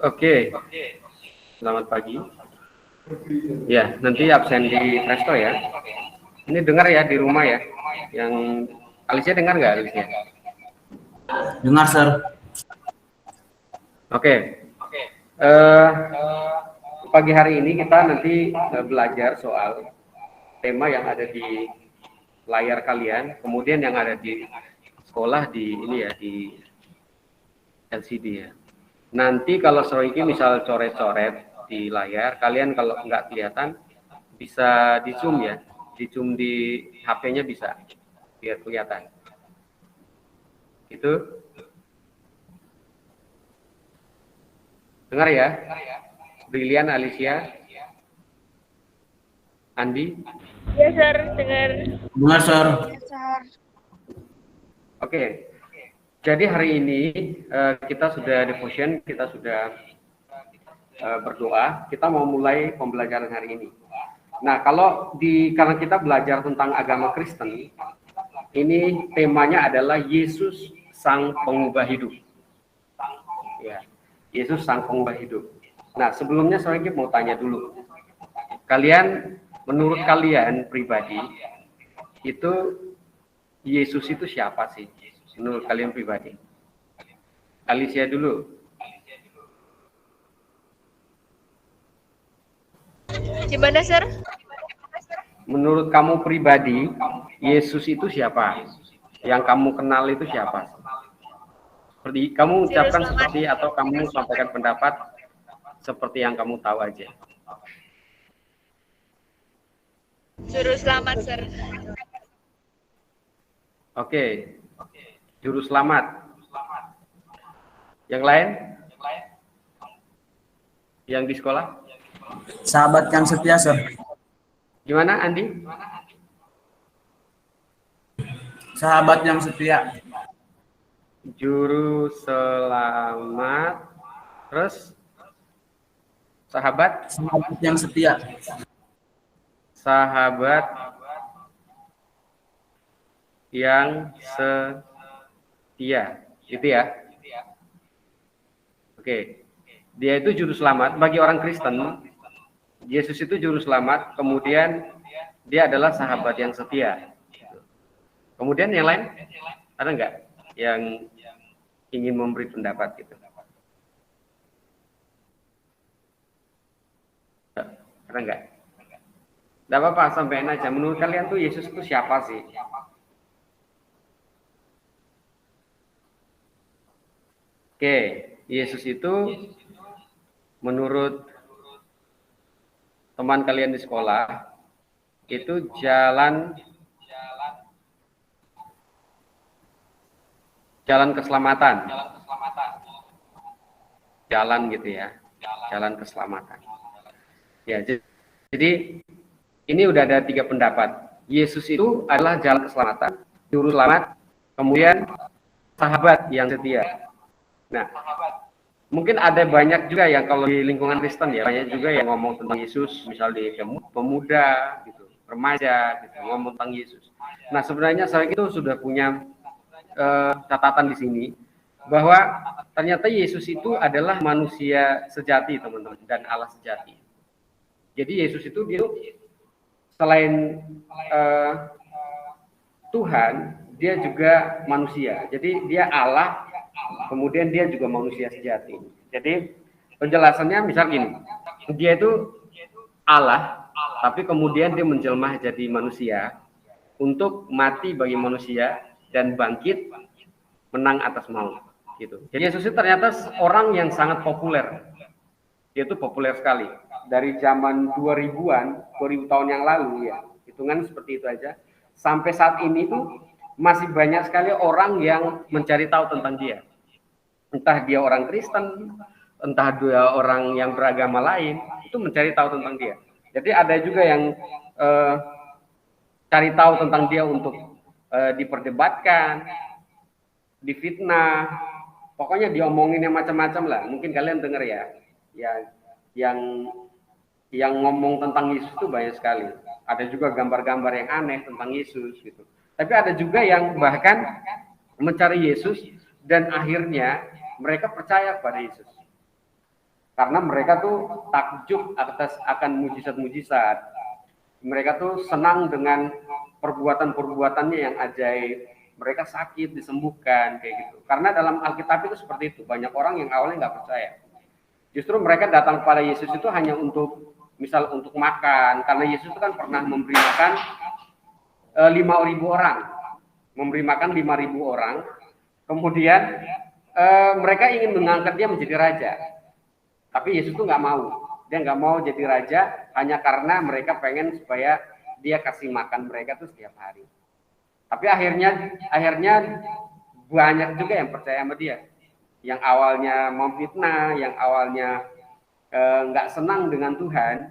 Oke, selamat pagi. Ya, nanti absen di Presto ya. Ini dengar ya di rumah ya. Yang Alicia dengar nggak Alicia? Dengar, Sir. Oke. Pagi hari ini kita nanti belajar soal tema yang ada di layar kalian, kemudian yang ada di sekolah di ini ya di LCD ya. Nanti kalau Sroiki misal coret-coret di layar, kalian kalau nggak kelihatan bisa di zoom ya, di zoom di HP-nya bisa biar kelihatan. Itu dengar ya, Brilian, Alicia, Andi. Ya, Sir, dengar. Dengar, Sir. Oke. Jadi hari ini kita sudah devotion, kita sudah berdoa, kita mau mulai pembelajaran hari ini. Nah, karena kita belajar tentang agama Kristen, ini temanya adalah Yesus Sang Pengubah Hidup. Ya, Yesus Sang Pengubah Hidup. Nah, sebelumnya saya mau tanya dulu. Menurut kalian pribadi, itu Yesus itu siapa sih? Menurut kalian pribadi? Alicia dulu. Gimana, Sir? Menurut kamu pribadi, Yesus itu siapa? Yang kamu kenal itu siapa? Seperti kamu ucapkan seperti atau kamu sampaikan pendapat seperti yang kamu tahu aja. Juru selamat, Sir. Oke. Juru selamat. Yang lain? Yang di sekolah? Sahabat yang setia, Sir. Gimana, Andi? Sahabat yang setia. Juru selamat. Terus? Sahabat yang setia. Sahabat yang setia. Gitu ya? Oke. Dia itu juru selamat bagi orang Kristen. Yesus itu juru selamat, kemudian dia adalah sahabat yang setia. Kemudian yang lain, ada nggak yang ingin memberi pendapat gitu? Ada nggak? Nggak apa-apa, sampaikan aja. Menurut kalian tuh Yesus itu siapa sih? Oke, Yesus itu menurut teman kalian di sekolah itu jalan keselamatan, jalan gitu ya, jalan keselamatan. Ya, jadi ini udah ada 3 pendapat. Yesus itu adalah jalan keselamatan, juru selamat, kemudian sahabat yang setia. Nah, mungkin ada banyak juga yang kalau di lingkungan Kristen ya, banyak juga yang ngomong tentang Yesus, misal di pemuda, gitu, remaja, gitu, ngomong tentang Yesus. Nah, sebenarnya saya itu sudah punya catatan di sini bahwa ternyata Yesus itu adalah manusia sejati, teman-teman, dan Allah sejati. Jadi Yesus itu dia selain Tuhan, dia juga manusia. Jadi dia Allah, kemudian dia juga manusia sejati. Jadi penjelasannya misal gini, dia itu Allah, tapi kemudian dia menjelma jadi manusia untuk mati bagi manusia dan bangkit menang atas maut. Gitu. Jadi Yesus itu ternyata orang yang sangat populer. Dia itu populer sekali. Dari zaman 2000-an, 2000 tahun yang lalu ya, hitungan seperti itu aja. Sampai saat ini tuh masih banyak sekali orang yang mencari tahu tentang dia. Entah dia orang Kristen, entah dia orang yang beragama lain, itu mencari tahu tentang dia. Jadi ada juga yang cari tahu tentang dia untuk diperdebatkan, difitnah, pokoknya diomongin yang macam-macam lah. Mungkin kalian dengar ya, yang ngomong tentang Yesus itu banyak sekali. Ada juga gambar-gambar yang aneh tentang Yesus gitu. Tapi ada juga yang bahkan mencari Yesus dan akhirnya mereka percaya kepada Yesus. Karena mereka tuh takjub atas akan mujizat-mujizat. Mereka tuh senang dengan perbuatan-perbuatannya yang ajaib. Mereka sakit disembuhkan kayak gitu. Karena dalam Alkitab itu seperti itu. Banyak orang yang awalnya nggak percaya. Justru mereka datang kepada Yesus itu hanya untuk misal untuk makan. Karena Yesus itu kan pernah memberi makan 5.000 orang. Memberi makan 5.000 orang. Kemudian mereka ingin mengangkat dia menjadi raja. Tapi Yesus tuh nggak mau. Dia nggak mau jadi raja hanya karena mereka pengen supaya dia kasih makan mereka tuh setiap hari. Tapi akhirnya banyak juga yang percaya sama dia. Yang awalnya memfitnah, yang awalnya nggak senang dengan Tuhan,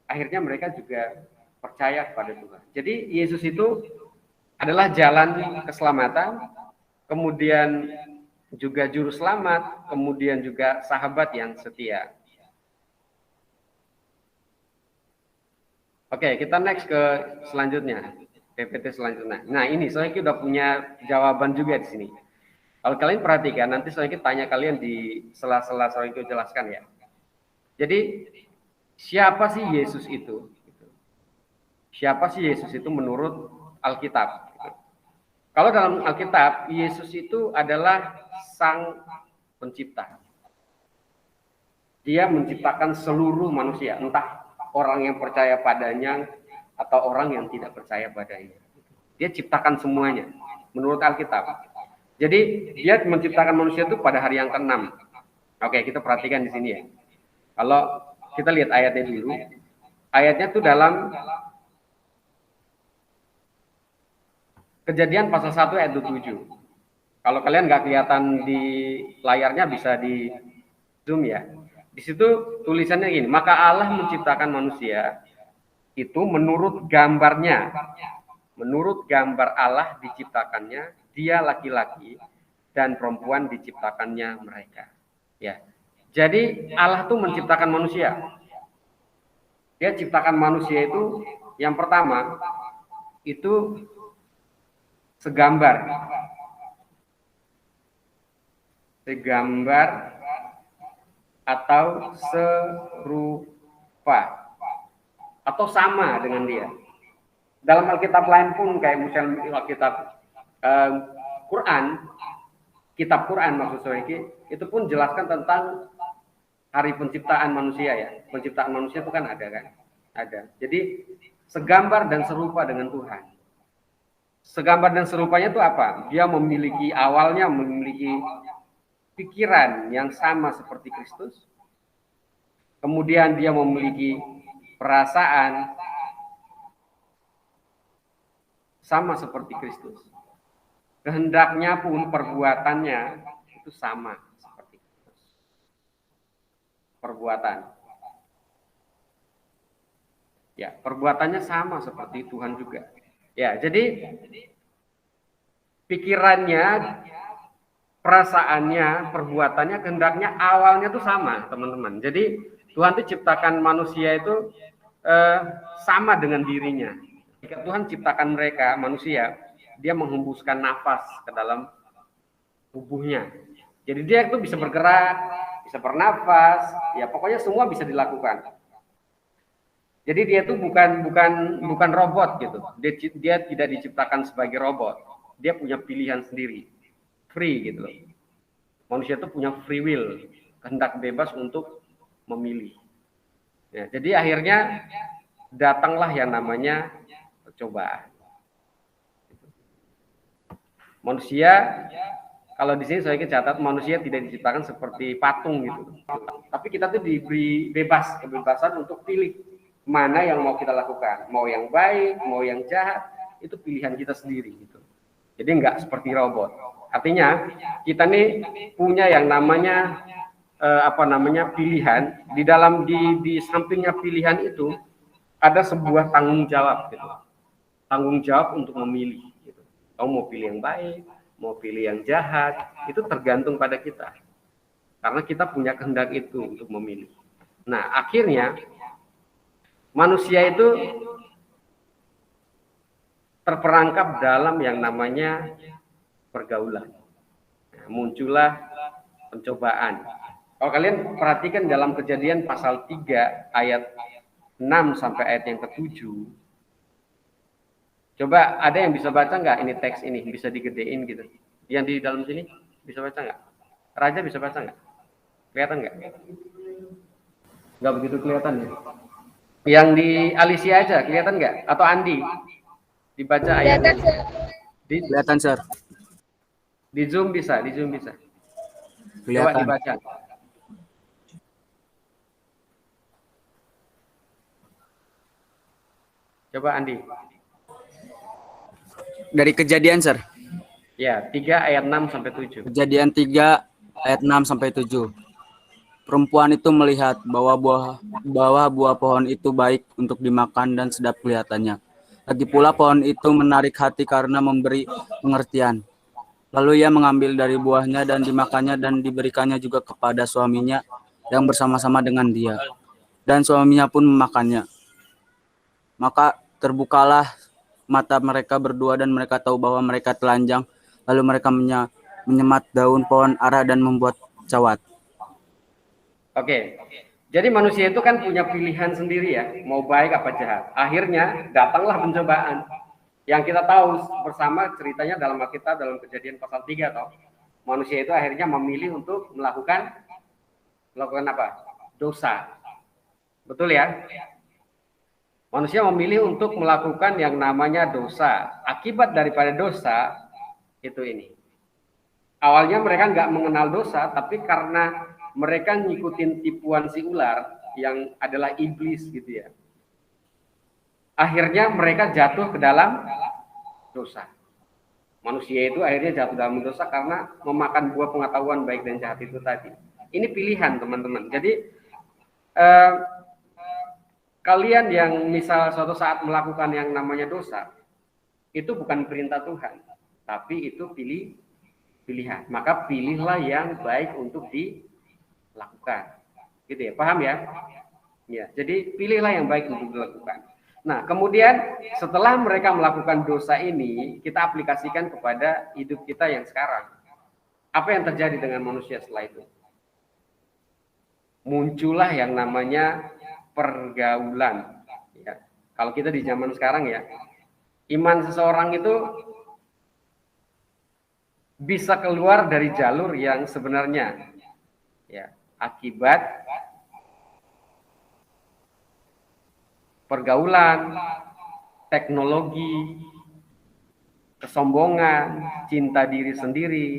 akhirnya mereka juga percaya kepada Tuhan. Jadi Yesus itu adalah jalan keselamatan, kemudian juga juru selamat, kemudian juga sahabat yang setia. Oke, kita next ke selanjutnya, PPT selanjutnya. Nah ini saya udah punya jawaban juga di sini. Kalau kalian perhatikan, nanti saya tanya kalian di sela-sela saya jelaskan ya. Jadi siapa sih Yesus itu? Siapa sih Yesus itu menurut Alkitab? Kalau dalam Alkitab, Yesus itu adalah Sang Pencipta. Dia menciptakan seluruh manusia, entah orang yang percaya padanya atau orang yang tidak percaya padanya. Dia ciptakan semuanya menurut Alkitab. Jadi dia menciptakan manusia itu pada hari yang ke-6. Oke, kita perhatikan di sini ya. Kalau kita lihat ayatnya dulu. Ayatnya itu dalam Kejadian pasal 1 ayat 27. Kalau kalian nggak kelihatan di layarnya bisa di zoom ya. Di situ tulisannya gini, maka Allah menciptakan manusia itu menurut gambarnya. Menurut gambar Allah diciptakannya, dia laki-laki dan perempuan diciptakannya mereka. Ya. Jadi Allah tuh menciptakan manusia. Dia ciptakan manusia itu yang pertama itu segambar atau serupa atau sama dengan dia. Dalam Alkitab lain pun kayak misalnya Alkitab Quran, kitab Quran maksud saya itu pun jelaskan tentang hari penciptaan manusia ya. Penciptaan manusia itu kan ada kan? Ada. Jadi segambar dan serupa dengan Tuhan. Segambar dan serupanya itu apa? Dia awalnya memiliki pikiran yang sama seperti Kristus. Kemudian dia memiliki perasaan sama seperti Kristus. Kehendaknya pun perbuatannya itu sama seperti Kristus. Perbuatan. Ya, perbuatannya sama seperti Tuhan juga. Ya, jadi pikirannya, perasaannya, perbuatannya, kehendaknya awalnya tuh sama, teman-teman. Jadi Tuhan tuh ciptakan manusia itu sama dengan dirinya. Jika Tuhan ciptakan mereka, manusia, dia menghembuskan nafas ke dalam tubuhnya. Jadi dia itu bisa bergerak, bisa bernafas, ya pokoknya semua bisa dilakukan. Jadi dia itu bukan robot gitu. Dia tidak diciptakan sebagai robot. Dia punya pilihan sendiri, free gitu loh. Manusia itu punya free will, kehendak bebas untuk memilih. Ya, jadi akhirnya datanglah yang namanya percobaan. Manusia, kalau di sini saya catat manusia tidak diciptakan seperti patung gitu. Tapi kita tuh diberi kebebasan untuk pilih mana yang mau kita lakukan, mau yang baik, mau yang jahat, itu pilihan kita sendiri gitu. Jadi nggak seperti robot. Artinya kita nih punya yang namanya pilihan. Di sampingnya pilihan itu ada sebuah tanggung jawab gitu. Tanggung jawab untuk memilih gitu. Kamu mau pilih yang baik, mau pilih yang jahat, itu tergantung pada kita. Karena kita punya kehendak itu untuk memilih. Nah, akhirnya manusia itu terperangkap dalam yang namanya pergaulan. Nah, muncullah pencobaan. Kalau kalian perhatikan dalam Kejadian pasal 3 ayat 6 sampai ayat yang ke-7. Coba ada yang bisa baca nggak ini teks ini? Bisa digedein gitu. Yang di dalam sini bisa baca nggak? Raja bisa baca nggak? Kelihatan nggak? Nggak begitu kelihatan ya. Yang di Alicia aja kelihatan nggak? Atau Andi? Dibaca ayatnya. Kelihatan, Sir. Di Zoom bisa, di Zoom bisa. Coba Kelihatan. dibaca. Coba Andi. Dari Kejadian, Sir. Ya, 3 ayat 6 sampai 7. Kejadian 3 ayat 6 sampai 7. Perempuan itu melihat bahwa buah pohon itu baik untuk dimakan dan sedap kelihatannya. Lagi pula pohon itu menarik hati karena memberi pengertian. Lalu ia mengambil dari buahnya dan dimakannya dan diberikannya juga kepada suaminya yang bersama-sama dengan dia. Dan suaminya pun memakannya. Maka terbukalah mata mereka berdua dan mereka tahu bahwa mereka telanjang. Lalu mereka menyemat daun pohon ara dan membuat cawat. Oke. Jadi manusia itu kan punya pilihan sendiri ya, mau baik apa jahat. Akhirnya datanglah pencobaan. Yang kita tahu bersama ceritanya dalam Alkitab dalam Kejadian pasal 3 toh. Manusia itu akhirnya memilih untuk melakukan apa? Dosa. Betul ya? Manusia memilih untuk melakukan yang namanya dosa. Akibat daripada dosa itu ini. Awalnya mereka nggak mengenal dosa, tapi karena mereka ngikutin tipuan si ular yang adalah iblis gitu ya. Akhirnya mereka jatuh ke dalam dosa. Manusia itu akhirnya jatuh dalam dosa karena memakan buah pengetahuan baik dan jahat itu tadi. Ini pilihan teman-teman. Jadi kalian yang misal suatu saat melakukan yang namanya dosa, itu bukan perintah Tuhan, tapi itu pilihan. Maka pilihlah yang baik untuk dilakukan. Gitu ya, paham ya? Ya, jadi pilihlah yang baik untuk dilakukan. Nah, kemudian setelah mereka melakukan dosa ini, kita aplikasikan kepada hidup kita yang sekarang. Apa yang terjadi dengan manusia setelah itu? Muncullah yang namanya pergaulan. Ya. Kalau kita di zaman sekarang ya, iman seseorang itu bisa keluar dari jalur yang sebenarnya. Ya, akibat pergaulan, teknologi, kesombongan, cinta diri sendiri,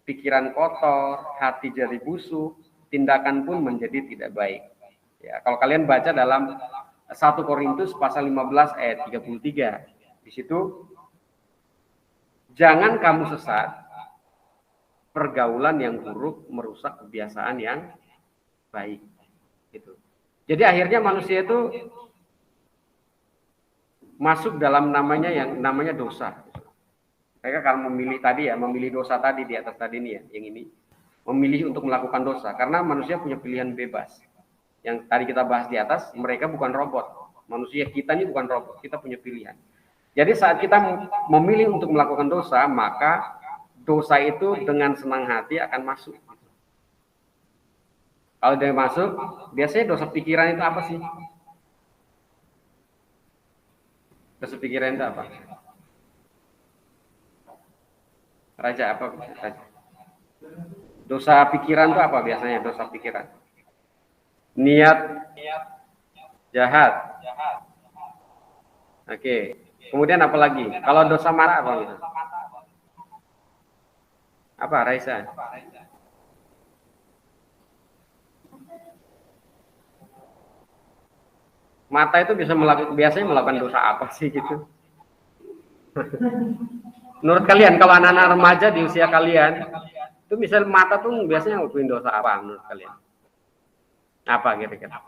pikiran kotor, hati jadi busuk, tindakan pun menjadi tidak baik. Ya, kalau kalian baca dalam 1 Korintus pasal 15 ayat 33, di situ jangan kamu sesat, pergaulan yang buruk merusak kebiasaan yang baik. Gitu. Jadi akhirnya manusia itu masuk dalam yang namanya dosa. Mereka kalau memilih tadi ya, memilih dosa tadi di atas tadi ini ya, yang ini. Memilih untuk melakukan dosa. Karena manusia punya pilihan bebas. Yang tadi kita bahas di atas, mereka bukan robot. Manusia kita ini bukan robot, kita punya pilihan. Jadi saat kita memilih untuk melakukan dosa, maka dosa itu dengan senang hati akan masuk. Kalau dia masuk, biasanya dosa pikiran itu apa sih? Dosa pikiran itu apa? Raja apa? Raja. Dosa pikiran itu apa biasanya? Dosa pikiran. Niat jahat. Oke. Kemudian apa lagi? Kalau dosa marah apa gitu? Apa, Raisa? Mata itu biasanya melakukan dosa apa sih gitu? Menurut kalian kalau anak-anak remaja di usia kalian itu misal mata tuh biasanya ngelakuin dosa apa menurut kalian? Apa kira-kira?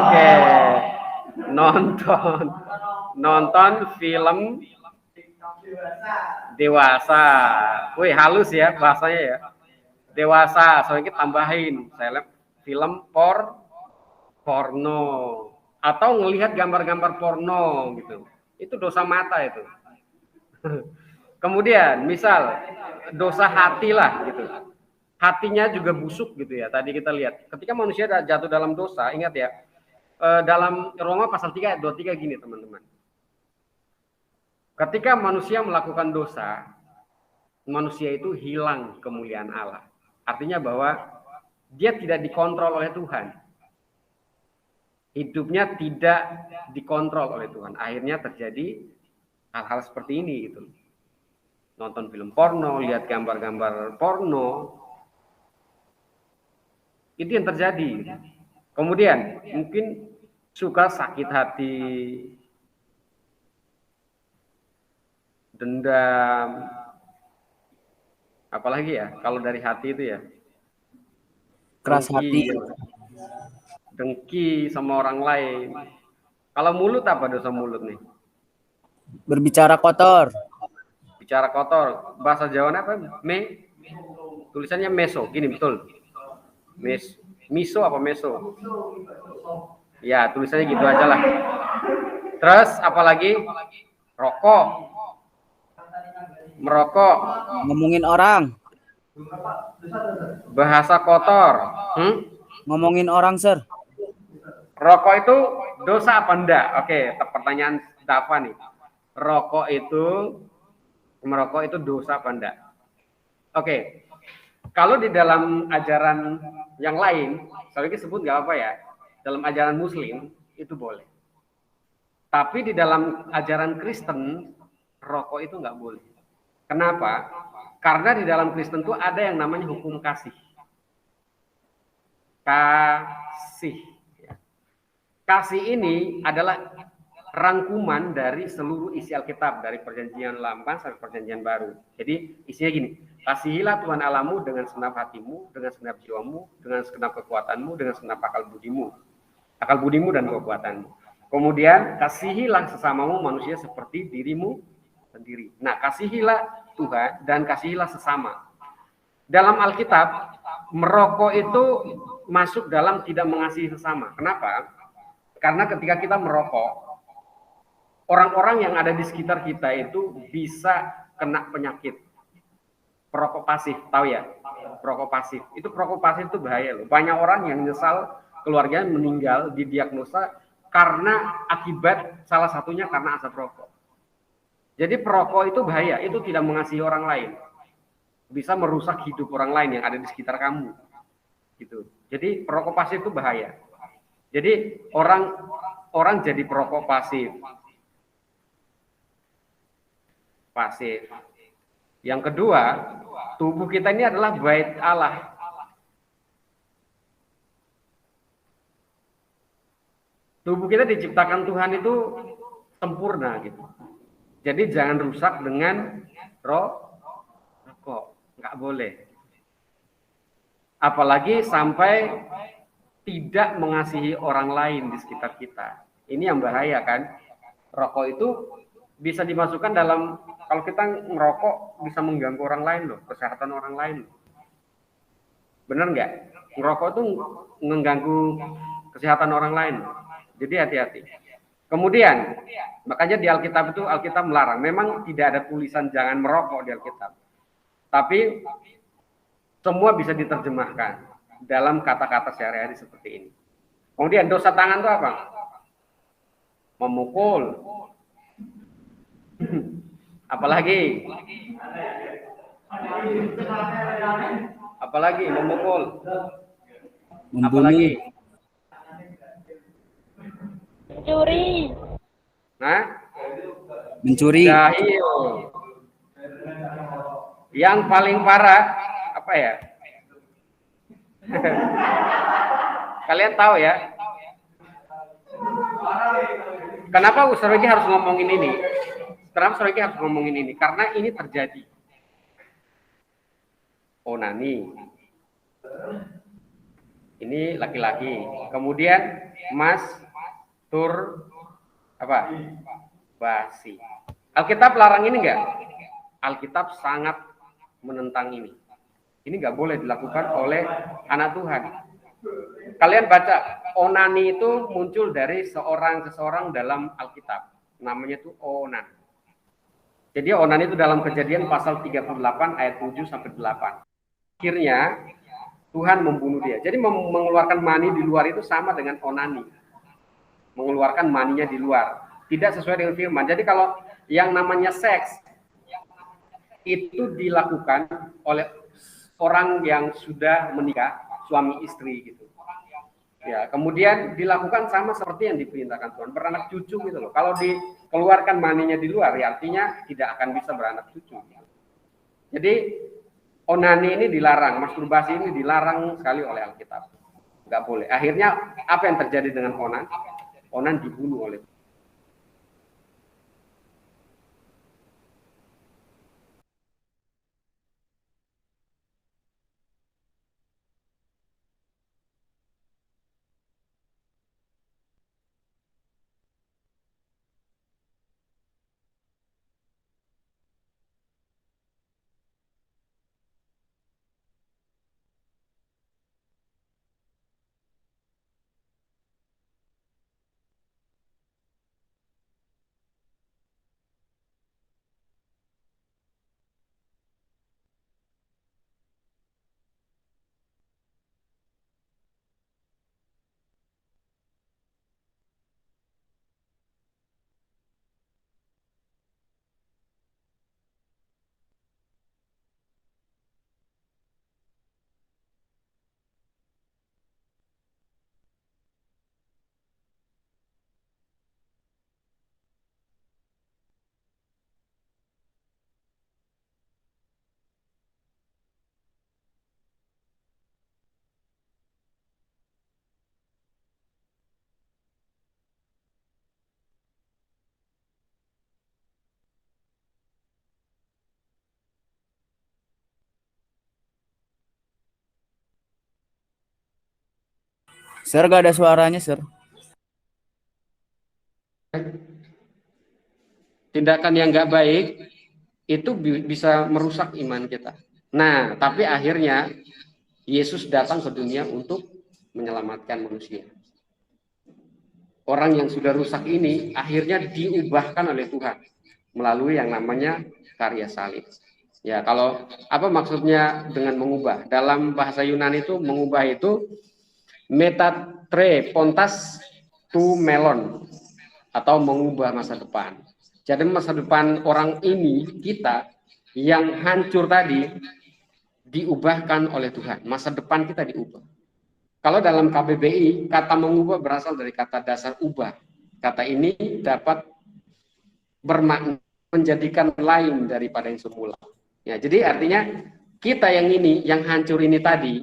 Oke. Nonton film dewasa. Wih, halus ya bahasanya ya. Dewasa, soalnya kita tambahin film porno atau ngelihat gambar-gambar porno gitu. Itu dosa mata itu. Kemudian misal dosa hati lah gitu. Hatinya juga busuk gitu ya. Tadi kita lihat ketika manusia jatuh dalam dosa, ingat ya, dalam Roma pasal 3 ayat 23 gini teman-teman. Ketika manusia melakukan dosa, manusia itu hilang kemuliaan Allah. Artinya bahwa dia tidak dikontrol oleh Tuhan. Hidupnya tidak dikontrol oleh Tuhan. Akhirnya terjadi hal-hal seperti ini gitu. Nonton film porno, lihat gambar-gambar porno. Itu yang terjadi. Kemudian mungkin suka sakit hati, dendam, apalagi ya kalau dari hati itu ya Keras hati. Dengki sama orang lain. Kalau mulut apa dosa mulut nih? Berbicara kotor. Bicara kotor. Bahasa Jawanya apa? Tulisannya meso. Gini betul. Miso apa meso? Ya tulisannya gitu aja lah. Terus apalagi? Rokok. Merokok. Ngomongin orang. Bahasa kotor. Ngomongin orang, Sir. Rokok itu dosa apa enggak? Oke, pertanyaan Dava nih. Merokok itu dosa apa enggak? Oke. Kalau di dalam ajaran yang lain, saya sebut nggak apa ya. Dalam ajaran Muslim itu boleh. Tapi di dalam ajaran Kristen, rokok itu nggak boleh. Kenapa? Karena di dalam Kristen itu ada yang namanya hukum kasih. Kasih ini adalah rangkuman dari seluruh isi Alkitab, dari perjanjian lama sampai perjanjian baru. Jadi isinya gini, kasihilah Tuhan Allahmu dengan segenap hatimu, dengan segenap jiwamu, dengan segenap kekuatanmu, dengan segenap akal budimu dan kekuatanmu. Kemudian kasihilah sesamamu manusia seperti dirimu sendiri. Nah, kasihilah Tuhan dan kasihilah sesama. Dalam Alkitab, merokok itu masuk dalam tidak mengasihi sesama. Kenapa? Karena ketika kita merokok, orang-orang yang ada di sekitar kita itu bisa kena penyakit. Perokok pasif, tahu ya? Perokok pasif. Itu perokok pasif itu bahaya loh. Banyak orang yang nyesal keluarganya meninggal didiagnosa karena akibat salah satunya karena asap rokok. Jadi perokok itu bahaya, itu tidak mengasihi orang lain. Bisa merusak hidup orang lain yang ada di sekitar kamu. Gitu. Jadi perokok pasif itu bahaya. Jadi orang jadi perokok pasif. Yang kedua, tubuh kita ini adalah bait Allah. Tubuh kita diciptakan Tuhan itu sempurna gitu. Jadi jangan rusak dengan rokok, nggak boleh. Apalagi sampai tidak mengasihi orang lain di sekitar kita. Ini yang bahaya kan. Rokok itu bisa dimasukkan dalam, kalau kita merokok bisa mengganggu orang lain loh, kesehatan orang lain. Benar nggak? Merokok itu mengganggu kesehatan orang lain. Jadi hati-hati. Kemudian, makanya di Alkitab itu Alkitab melarang. Memang tidak ada tulisan jangan merokok di Alkitab. Tapi semua bisa diterjemahkan dalam kata-kata sehari-hari seperti ini. Kemudian dosa tangan itu apa? Memukul. Apalagi memukul. Apalagi Mencuri. Nah, Mencuri. jahil. Yang paling parah apa ya? Kalian tahu ya? Kenapa Ustaz Regi harus ngomongin ini? Kenapa Ustaz Regi harus ngomongin ini? Karena ini terjadi. Onani. Ini laki-laki. Kemudian basi. Alkitab larang ini enggak? Alkitab sangat menentang ini. Ini nggak boleh dilakukan oleh anak Tuhan. Kalian baca, onani itu muncul dari seseorang dalam Alkitab. Namanya itu onan. Jadi Onan itu dalam Kejadian pasal 38 ayat 7 sampai 8. Akhirnya Tuhan membunuh dia. Jadi mengeluarkan mani di luar itu sama dengan onani. Mengeluarkan maninya di luar. Tidak sesuai dengan firman. Jadi kalau yang namanya seks itu dilakukan oleh orang yang sudah menikah, suami istri gitu. Ya, kemudian dilakukan sama seperti yang diperintahkan Tuhan, beranak cucu gitu loh. Kalau dikeluarkan maninya di luar, ya artinya tidak akan bisa beranak cucu. Gitu. Jadi onani ini dilarang, masturbasi ini dilarang sekali oleh Alkitab. Nggak boleh. Akhirnya apa yang terjadi dengan Onan? Onan dibunuh oleh Sir, gak ada suaranya, Sir. tindakan yang nggak baik itu bisa merusak iman kita. Nah, tapi akhirnya Yesus datang ke dunia untuk menyelamatkan manusia. Orang yang sudah rusak ini akhirnya diubahkan oleh Tuhan melalui yang namanya karya salib. Ya, kalau apa maksudnya dengan mengubah? Dalam bahasa Yunani itu mengubah itu metatre pontas tu melon atau mengubah masa depan. Jadi masa depan orang ini kita yang hancur tadi diubahkan oleh Tuhan. Masa depan kita diubah. Kalau dalam KBBI kata mengubah berasal dari kata dasar ubah. Kata ini dapat bermakna menjadikan lain daripada yang semula. Ya, jadi artinya kita yang ini, yang hancur ini tadi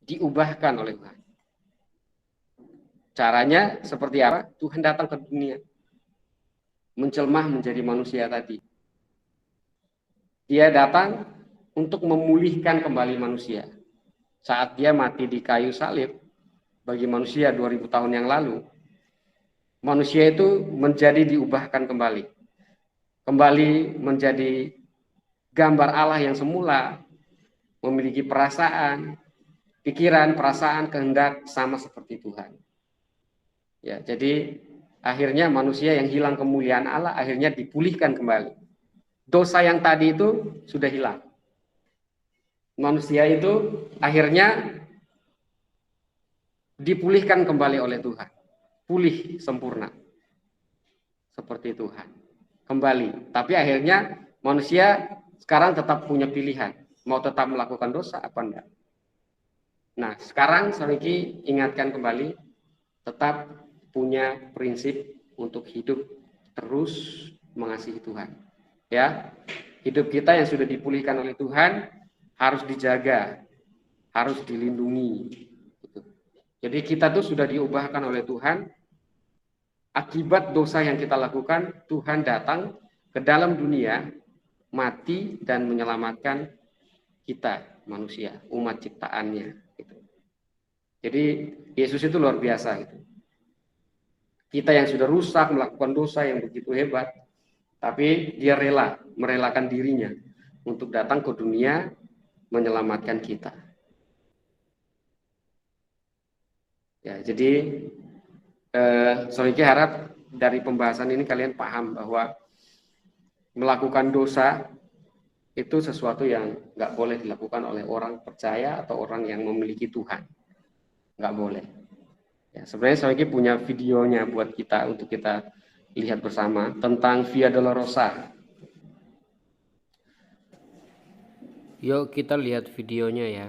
diubahkan oleh Tuhan. Caranya seperti apa? Tuhan datang ke dunia, menjelmah menjadi manusia tadi. Dia datang untuk memulihkan kembali manusia. Saat dia mati di kayu salib, bagi manusia 2000 tahun yang lalu, manusia itu menjadi diubahkan kembali. Kembali menjadi gambar Allah yang semula, memiliki perasaan, pikiran, perasaan, kehendak sama seperti Tuhan. Ya, jadi akhirnya manusia yang hilang kemuliaan Allah akhirnya dipulihkan kembali. Dosa yang tadi itu sudah hilang. Manusia itu akhirnya dipulihkan kembali oleh Tuhan. Pulih sempurna. Seperti Tuhan. Kembali. Tapi akhirnya manusia sekarang tetap punya pilihan. Mau tetap melakukan dosa apa enggak. Nah, sekarang Soriki ingatkan kembali, tetap punya prinsip untuk hidup terus mengasihi Tuhan. Ya, hidup kita yang sudah dipulihkan oleh Tuhan harus dijaga, harus dilindungi. Jadi kita tuh sudah diubahkan oleh Tuhan. Akibat dosa yang kita lakukan, Tuhan datang ke dalam dunia, mati dan menyelamatkan kita, manusia, umat ciptaannya. Gitu. Jadi Yesus itu luar biasa. Gitu. Kita yang sudah rusak, melakukan dosa yang begitu hebat, tapi dia rela, merelakan dirinya untuk datang ke dunia, menyelamatkan kita. Ya, jadi Soriki harap dari pembahasan ini kalian paham bahwa melakukan dosa itu sesuatu yang nggak boleh dilakukan oleh orang percaya atau orang yang memiliki Tuhan. Nggak boleh. Ya, sebenarnya saya lagi punya videonya buat kita untuk kita lihat bersama tentang Via Dolorosa. Yuk kita lihat videonya ya.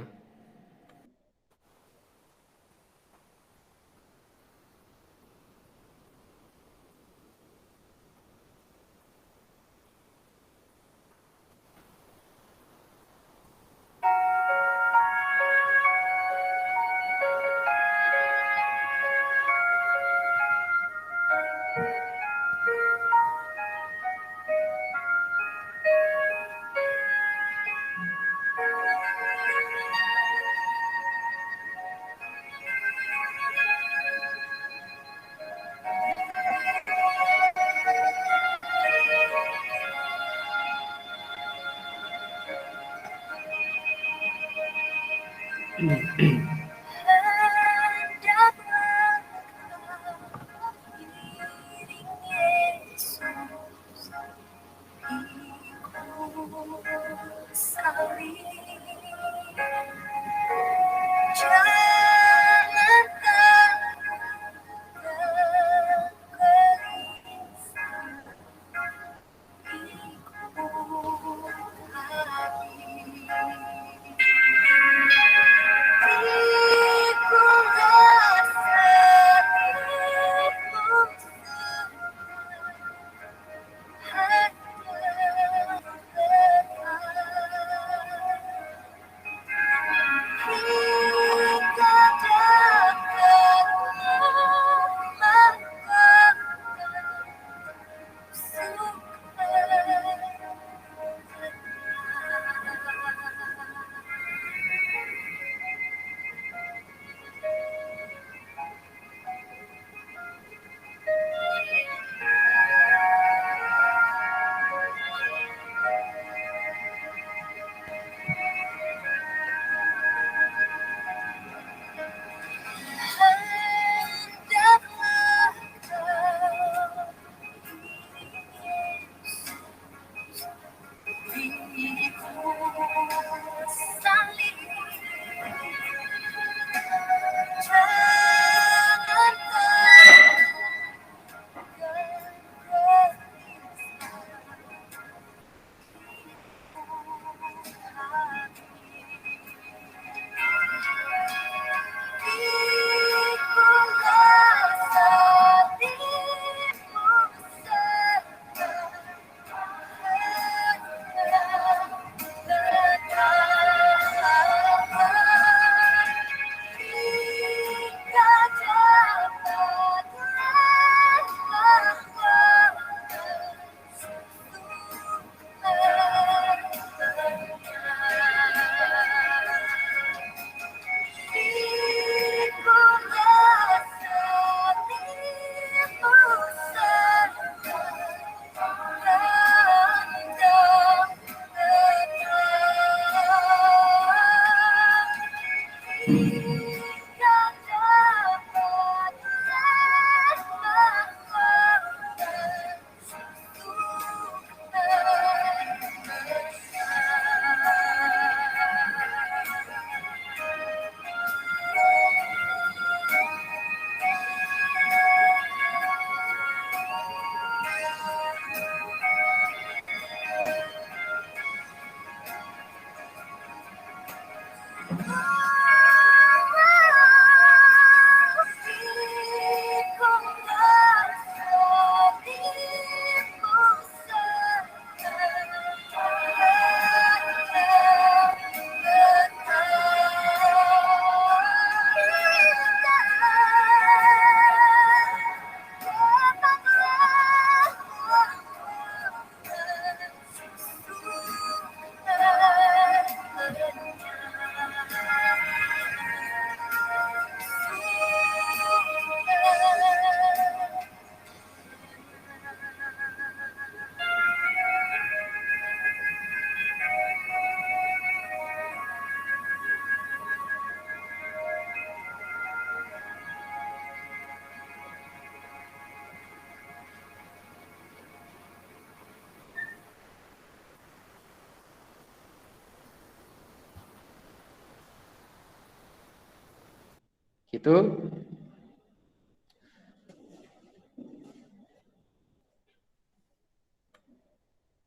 Gitu.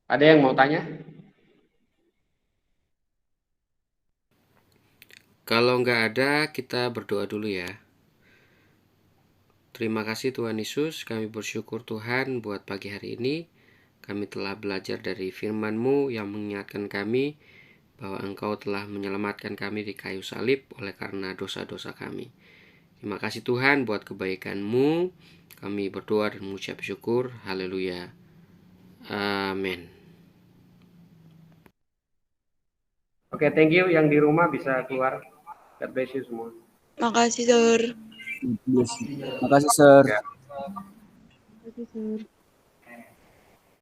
Ada yang mau tanya? Kalau nggak ada, kita berdoa dulu ya. Terima kasih Tuhan Yesus, kami bersyukur Tuhan buat pagi hari ini. Kami telah belajar dari firman-Mu yang mengingatkan kami bahwa Engkau telah menyelamatkan kami di kayu salib oleh karena dosa-dosa kami. Terima kasih Tuhan buat kebaikan-Mu. Kami berdoa dan mengucap syukur. Haleluya. Amin. Oke, thank you. Yang di rumah bisa keluar. God bless you semua. Makasih, Sir. Makasih, Sir. Ya. Makasih, Sir.